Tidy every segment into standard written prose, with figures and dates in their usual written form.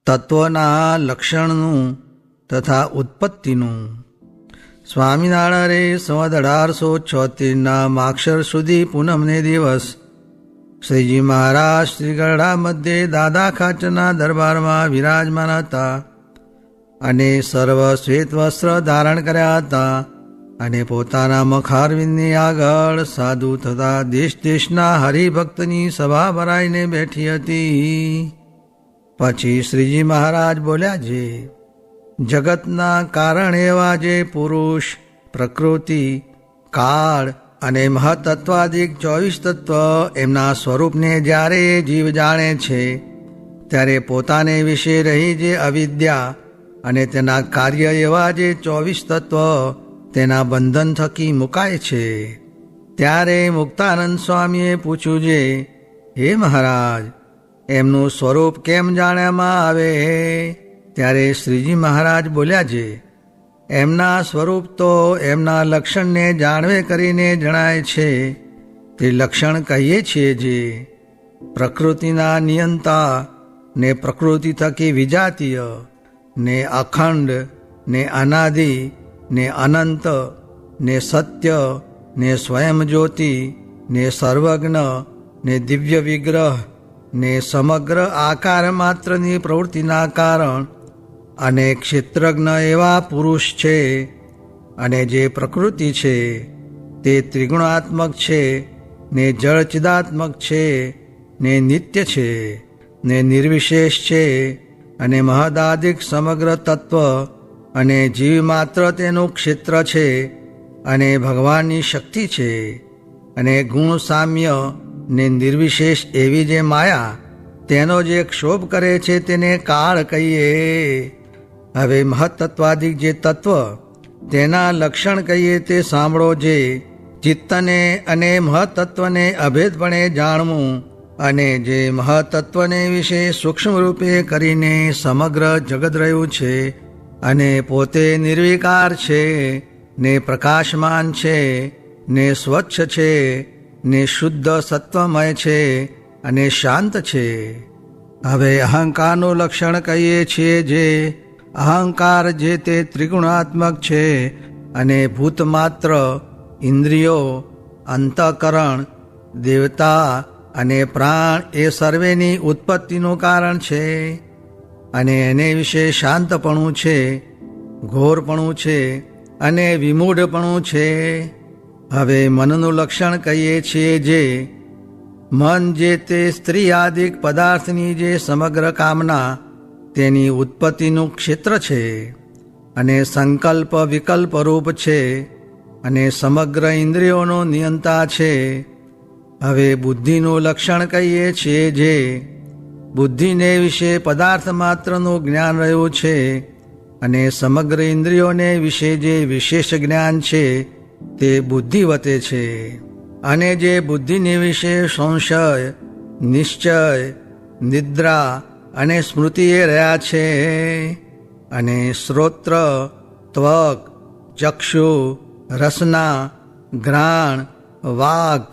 તત્વના લક્ષણનું તથા ઉત્પત્તિનું. સ્વામિનારાયણે સંવત 1876 માક્ષર સુધી પૂનમને દિવસ શ્રીજી મહારાજ શ્રી ગરડા મધ્યે દાદા ખાચરના દરબારમાં વિરાજમાન હતા અને સર્વ શ્વેત વસ્ત્ર ધારણ કર્યા હતા અને પોતાના મખારવિંદની આગળ સાધુ તથા દેશ દેશના હરિભક્તની સભા ભરાઈને બેઠી હતી. પછી શ્રીજી મહારાજ બોલ્યા, જે જગતના કારણ એવા જે પુરુષ, પ્રકૃતિ, કાળ અને મહતત્વાદિક 24 તત્વ એમના સ્વરૂપને જ્યારે જીવ જાણે છે ત્યારે પોતાને વિશે રહી જે અવિદ્યા અને તેના કાર્ય એવા જે 24 તત્વ તેના બંધન થકી મુકાય છે. ત્યારે મુક્તાનંદ સ્વામીએ પૂછ્યું, જે હે મહારાજ, એમનું સ્વરૂપ કેમ જાણવામાં આવે? ત્યારે શ્રીજી મહારાજ બોલ્યા, જે એમના સ્વરૂપ તો એમના લક્ષણને જાણવે કરીને જણાય છે. તે લક્ષણ કહીએ છીએ જે પ્રકૃતિના નિયંતા ને પ્રકૃતિ થકી વિજાતીય ને અખંડ ને અનાદિ ને અનંત ને સત્ય ને સ્વયં જ્યોતિ ને સર્વજ્ઞ ને દિવ્ય વિગ્રહ ને સમગ્ર આકાર માત્રની પ્રવૃત્તિના કારણ અને ક્ષેત્રજ્ઞ એવા પુરુષ છે. અને જે પ્રકૃતિ છે તે ત્રિગુણાત્મક છે ને જળચિદાત્મક છે ને નિત્ય છે ને નિર્વિશેષ છે અને મહદાદિક સમગ્ર તત્વ અને જીવ માત્ર તેનું ક્ષેત્ર છે અને ભગવાનની શક્તિ છે અને ગુણ સામ્ય ને નિર્વિશેષ એવી જે માયા તેનો જે ક્ષોભ કરે છે તેને કાળ કહીએ. હવે મહત્તત્વાદિક જે તત્વ તેના લક્ષણ કહીએ તે સાંભળો, જે ચિત્તને અને મહત્તત્વને અભેદપણે જાણવું અને જે મહત્તત્વને વિશે સૂક્ષ્મ રૂપે કરીને સમગ્ર જગત રહ્યું છે અને પોતે નિર્વિકાર છે ને પ્રકાશમાન છે ને સ્વચ્છ છે ને શુદ્ધ સત્વમય છે અને શાંત છે. હવે અહંકારનું લક્ષણ કહીએ છીએ, જે અહંકાર જે તે ત્રિગુણાત્મક છે અને ભૂતમાત્ર, ઇન્દ્રિયો, અંતઃકરણ, દેવતા અને પ્રાણ એ સર્વેની ઉત્પત્તિનું કારણ છે અને એને વિશે શાંતપણું છે, ઘોરપણું છે અને વિમૂઢપણું છે. હવે મનનું લક્ષણ કહીએ છીએ, જે મન જે તે સ્ત્રી આદિક પદાર્થની જે સમગ્ર કામના તેની ઉત્પત્તિનું ક્ષેત્ર છે અને સંકલ્પ વિકલ્પ રૂપ છે અને સમગ્ર ઇન્દ્રિયોનો નિયંતા છે. હવે બુદ્ધિનું લક્ષણ કહીએ છીએ, જે બુદ્ધિને વિશે પદાર્થ માત્રનું જ્ઞાન રહ્યું છે અને સમગ્ર ઇન્દ્રિયોને વિશે જે વિશેષ જ્ઞાન છે તે બુદ્ધિવતે છે. અને જે બુદ્ધિને વિશે સંશય, નિશ્ચય, નિદ્રા અને સ્મૃતિએ રહ્યા છે. અને શ્રોત્ર, ત્વક, ચક્ષુ, રસના, ઘ્રાણ, વાક,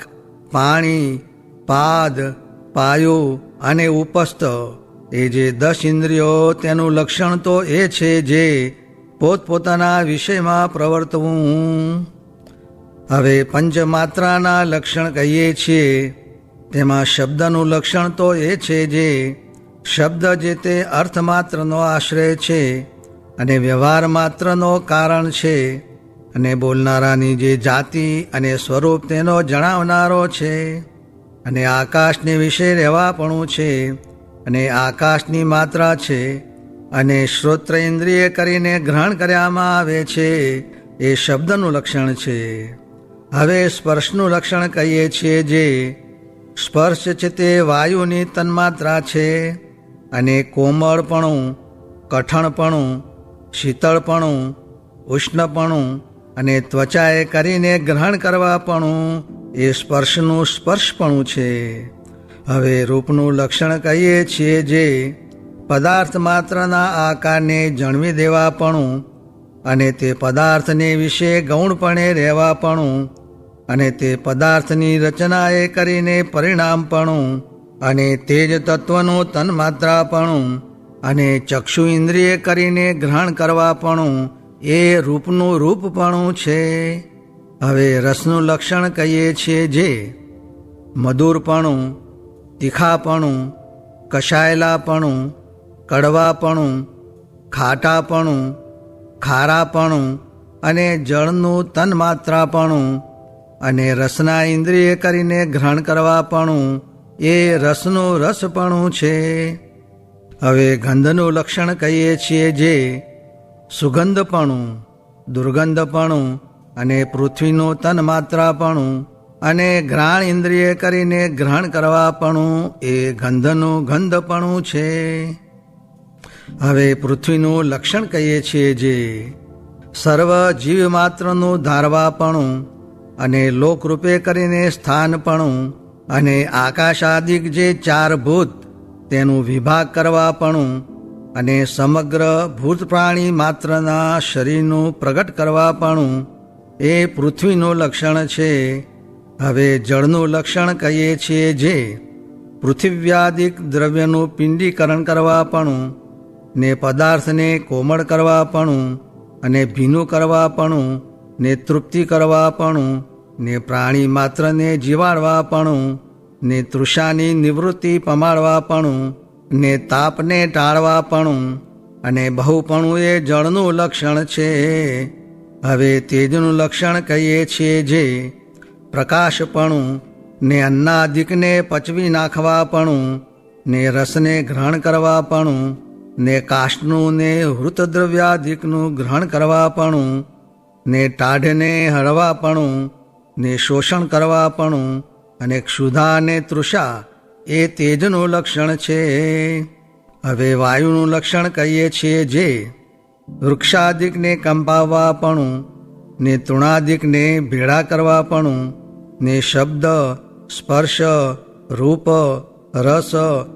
પાણી, પાદ, પાયુ અને ઉપસ્થ એ જે 10 ઇન્દ્રિયો તેનું લક્ષણ તો એ છે જે પોતપોતાના વિષયમાં પ્રવર્તવું. હવે પંચમાત્રાના લક્ષણ કહીએ છીએ, તેમાં શબ્દનું લક્ષણ તો એ છે જે શબ્દ જે તે અર્થમાત્રનો આશ્રય છે અને વ્યવહાર માત્રનો કારણ છે અને બોલનારાની જે જાતિ અને સ્વરૂપ તેનો જણાવનારો છે અને આકાશને વિશે રહેવાપણું છે અને આકાશની માત્રા છે અને શ્રોત્ર ઇન્દ્રિય કરીને ગ્રહણ કરવામાં આવે છે એ શબ્દનું લક્ષણ છે. હવે સ્પર્શનું લક્ષણ કહીએ છીએ, જે સ્પર્શ છે તે વાયુની તન્માત્રા છે અને કોમળપણું, કઠણપણું, શીતળપણું, ઉષ્ણપણું અને ત્વચાએ કરીને ગ્રહણ કરવાપણું એ સ્પર્શનું સ્પર્શપણું છે. હવે રૂપનું લક્ષણ કહીએ છીએ, જે પદાર્થ માત્રના આકારને જણવી દેવાપણું અને તે પદાર્થને વિશે ગૌણપણે રહેવાપણું અને તે પદાર્થની રચનાએ કરીને પરિણામપણું અને તેજ તત્વનું તન્માત્રાપણું અને ચક્ષુ ઇન્દ્રિય કરીને ગ્રહણ કરવાપણું એ રૂપનું રૂપપણું છે. હવે રસનું લક્ષણ કહીએ છીએ જે મધુરપણું, તીખાપણું, કષાયેલાપણું, કડવાપણું, ખાટાપણું, ખારાપણું અને જળનું તન્માત્રાપણું અને રસના ઇન્દ્રિય કરીને ગ્રહણ કરવાપણું એ રસનું રસપણું છે. હવે ગંધનું લક્ષણ કહીએ છીએ જે સુગંધપણું, દુર્ગંધપણું અને પૃથ્વીનું તન્માત્રાપણું અને ઘ્રાણ ઇન્દ્રિય કરીને ગ્રહણ કરવાપણું એ ગંધનું ગંધપણું છે. હવે પૃથ્વીનું લક્ષણ કહીએ છીએ જે સર્વ જીવ માત્રનું ધારવાપણું અને લોકરૂપે કરીને સ્થાનપણું અને આકાશાદિક જે 4 ભૂત તેનું વિભાગ કરવાપણું અને સમગ્ર ભૂત પ્રાણી માત્રના શરીરનું પ્રગટ કરવાપણું એ પૃથ્વીનું લક્ષણ છે. હવે જળનું લક્ષણ કહીએ છીએ જે પૃથિવ્યાદિક દ્રવ્યનું પિંડીકરણ કરવાપણું ને પદાર્થને કોમળ કરવાપણું અને ભીનું કરવાપણું ને તૃપ્તિ કરવાપણું ને પ્રાણી માત્રને જીવાડવાપણું ને તૃષાની નિવૃત્તિ પમાડવાપણું ને તાપને ટાળવાપણું અને બહુપણું એ જળનું લક્ષણ છે. હવે તેજનું લક્ષણ કહીએ છીએ જે પ્રકાશપણું ને અન્નાદિકને પચવી નાખવાપણું ને રસને ગ્રહણ કરવાપણું ને કાષ્ટનું ને હૃતદ્રવ્યાદિકનું ગ્રહણ કરવાપણું ને ટાઢને હળવાપણું ને શોષણ કરવાપણું અને ક્ષુધા ને તૃષા એ તેજનું લક્ષણ છે. હવે વાયુનું લક્ષણ કહીએ છીએ જે વૃક્ષાદિકને કંપાવવાપણું ને તૃણાદિકને ભેળા કરવાપણું ને શબ્દ, સ્પર્શ, રૂપ, રસ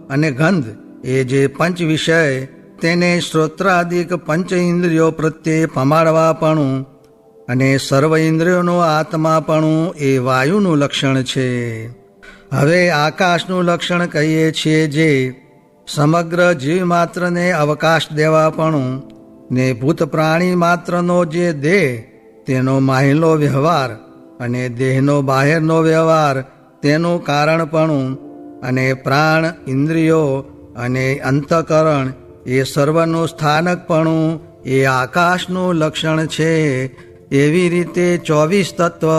અને ગંધ એ જે પંચ વિષય તેને શ્રોત્રાદિક પંચ ઇન્દ્રિયો પ્રત્યે પમાડવાપણું અને સર્વ ઇન્દ્રિયોનું આત્માપણું એ વાયુનું લક્ષણ છે. હવે આકાશનું લક્ષણ કહીએ છીએ જે સમગ્ર જીવ માત્રને અવકાશ દેવાપણું ને ભૂત પ્રાણી માત્રનો જે દેહ તેનો માહિલો વ્યવહાર અને દેહનો બાહેરનો વ્યવહાર તેનું કારણપણું અને પ્રાણ, ઇન્દ્રિયો અને અંતઃકરણ એ સર્વનું સ્થાનકપણું એ આકાશનું લક્ષણ છે. એવી રીતે 24 તત્વ,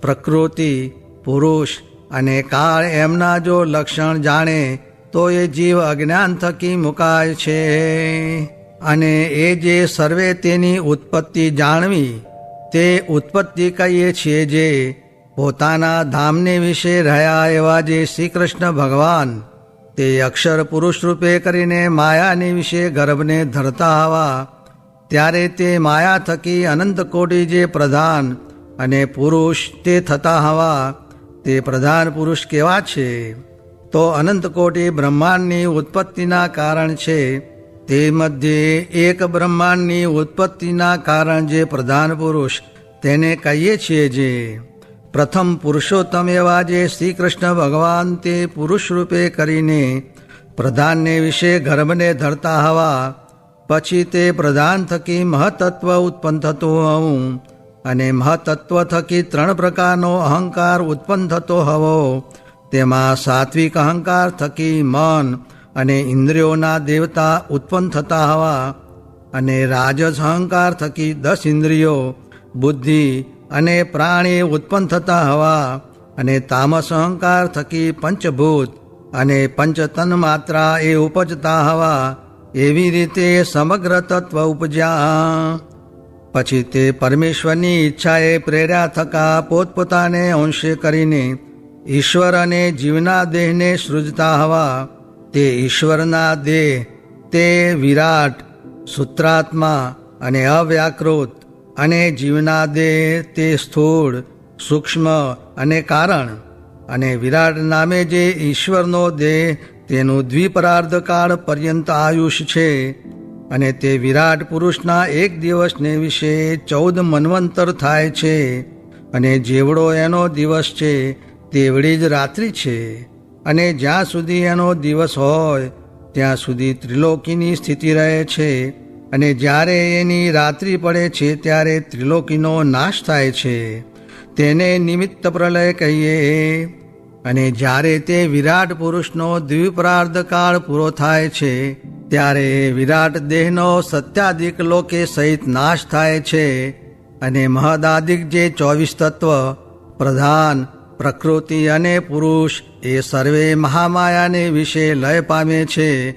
પ્રકૃતિ, પુરુષ અને કાળ એમના જો લક્ષણ જાણે તો એ જીવ અજ્ઞાન થકી મુકાય છે. અને એ જે સર્વે તેની ઉત્પત્તિ જાણવી તે ઉત્પત્તિ કહીએ છીએ જે પોતાના ધામને વિશે રહ્યા એવા જે શ્રી કૃષ્ણ ભગવાન તે અક્ષર પુરુષ રૂપે કરીને માયાની વિશે ગર્ભને ધરતા હવા ત્યારે તે માયા થકી અનંત કોટી જે પ્રધાન અને પુરુષ તે થતા હવા તે પ્રધાન પુરુષ કેવા છે તો અનંત કોટી બ્રહ્માંડની ઉત્પત્તિના કારણ છે. તે મધ્યે એક બ્રહ્માંડની ઉત્પત્તિના કારણ જે પ્રધાન પુરુષ તેને કહીએ છીએ જે પ્રથમ પુરુષોત્તમ એવા જે શ્રી કૃષ્ણ ભગવાન તે પુરુષ રૂપે કરીને પ્રધાનને વિશે ગર્ભને ધરતા હવા પછી તે પ્રધાન થકી મહતત્વ ઉત્પન્ન થતું હોવું અને મહતત્વ થકી 3 પ્રકારનો અહંકાર ઉત્પન્ન થતો હોવો તેમાં સાત્વિક અહંકાર થકી મન અને ઇન્દ્રિયોના દેવતા ઉત્પન્ન થતા હવા અને રાજસ અહંકાર થકી 10 ઇન્દ્રિયો, બુદ્ધિ અને પ્રાણી ઉત્પન્ન થતા હવા અને તામસ અહંકાર થકી પંચભૂત અને પંચતન માત્રા એ ઉપજતા હવા. એવી રીતે સમગ્ર તત્વ ઉપજ્યા. પછી તે પરમેશ્વરની ઈચ્છાએ પ્રેર્યા થકા પોતપોતાને અંશે કરીને ઈશ્વર અને જીવના દેહને સૃજતા હવા. તે ઈશ્વરના દેહ તે વિરાટ, સૂત્રાત્મા અને અવ્યાકૃત અને જીવના દેહ તે સ્થૂળ, સૂક્ષ્મ અને કારણ અને વિરાટ નામે જે ઈશ્વરનો દેહ તેનું દ્વિપરાર્ધ કાળ પર્યંત આયુષ છે અને તે વિરાટ પુરુષના 1 દિવસને વિશે 14 મન્વંતર થાય છે અને જેવડો એનો દિવસ છે તેવડી જ રાત્રિ છે અને જ્યાં સુધી એનો દિવસ હોય ત્યાં સુધી ત્રિલોકીની સ્થિતિ રહે છે, અને જ્યારે એની રાત્રિ પડે છે ત્યારે ત્રિલોકીનો નાશ થાય છે. તેને નિમિત્ત પ્રલય કહીએ. અને જ્યારે તે વિરાટ પુરુષનો દ્વિપરાર્ધ કાળ પૂરો થાય છે ત્યારે વિરાટ દેહનો સત્યાદિક લોકે સહિત નાશ થાય છે, અને મહદાદિક જે 24 તત્વ, પ્રધાન, પ્રકૃતિ અને પુરુષ એ સર્વે મહામાયાને વિશે લય પામે છે,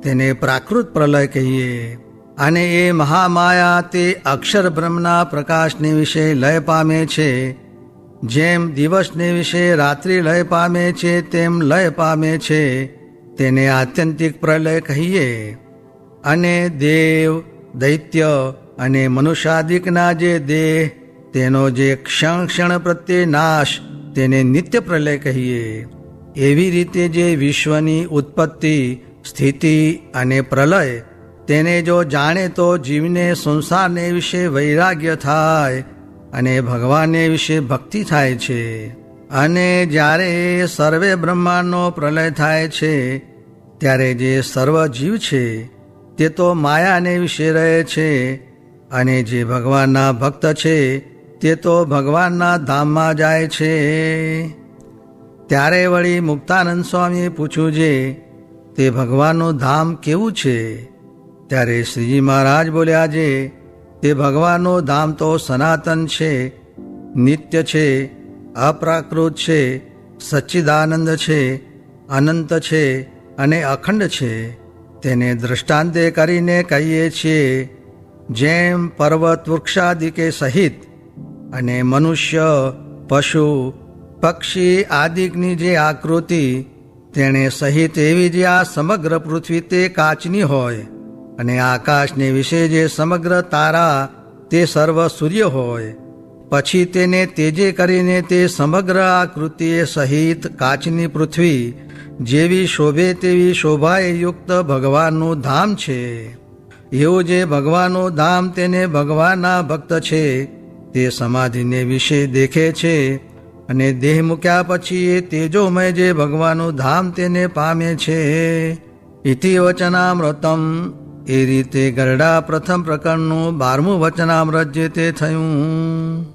તેને પ્રાકૃત પ્રલય કહીએ. અને એ મહામાયા તે અક્ષર બ્રહ્મના પ્રકાશને વિશે લય પામે છે. જેમ દિવસને વિશે રાત્રિ લય પામે છે તેમ લય પામે છે, તેને આત્યંતિક પ્રલય કહીએ. અને દેવ, દૈત્ય અને મનુષ્યાદિકના જે દેહ, તેનો જે ક્ષણ ક્ષણ પ્રત્યે નાશ, તેને નિત્ય પ્રલય કહીએ. એવી રીતે જે વિશ્વની ઉત્પત્તિ, સ્થિતિ અને પ્રલય, તેને જો જાણે તો જીવને સંસારને વિશે વૈરાગ્ય થાય અને ભગવાનને વિશે ભક્તિ થાય છે. અને જ્યારે સર્વે બ્રહ્માંડનો પ્રલય થાય છે ત્યારે જે સર્વ જીવ છે તે તો માયાને વિશે રહે છે, અને જે ભગવાનના ભક્ત છે તે તો ભગવાનના ધામમાં જાય છે. ત્યારે વળી મુક્તાનંદ સ્વામીએ પૂછ્યું છે, તે ભગવાનનું ધામ કેવું છે? ત્યારે શ્રીજી મહારાજ બોલ્યા છે, તે ભગવાનનું ધામ તો સનાતન છે, નિત્ય છે, અપ્રાકૃત છે, સચ્ચિદાનંદ છે, અનંત છે અને અખંડ છે. તેને દૃષ્ટાંતે કરીને કહીએ છીએ, જેમ પર્વત વૃક્ષાદિકે સહિત અને મનુષ્ય, પશુ, પક્ષી આદિકની જે આકૃતિ, તેણે સહિત એવી જે આ સમગ્ર પૃથ્વી તે કાચની હોય, અને આકાશને વિશે જે સમગ્ર તારા તે સર્વ સૂર્ય હોય, પછી તેને તેજે કરીને તે સમગ્ર આકૃતિએ સહિત કાચની પૃથ્વી જેવી શોભે તેવી શોભાએ યુક્ત ભગવાનનું ધામ છે. એવું જે ભગવાનનું ધામ તેને ભગવાનના ભક્ત છે તે સમાધિને વિશે દેખે છે, અને દેહ મૂક્યા પછી એ તેજોમય જે ભગવાનનું ધામ તેને પામે છે. ઇતિ વચનામૃતમ. એ રીતે ગરડા પ્રથમ પ્રકરણનું 12મું વચનામૃત જે તે થયું.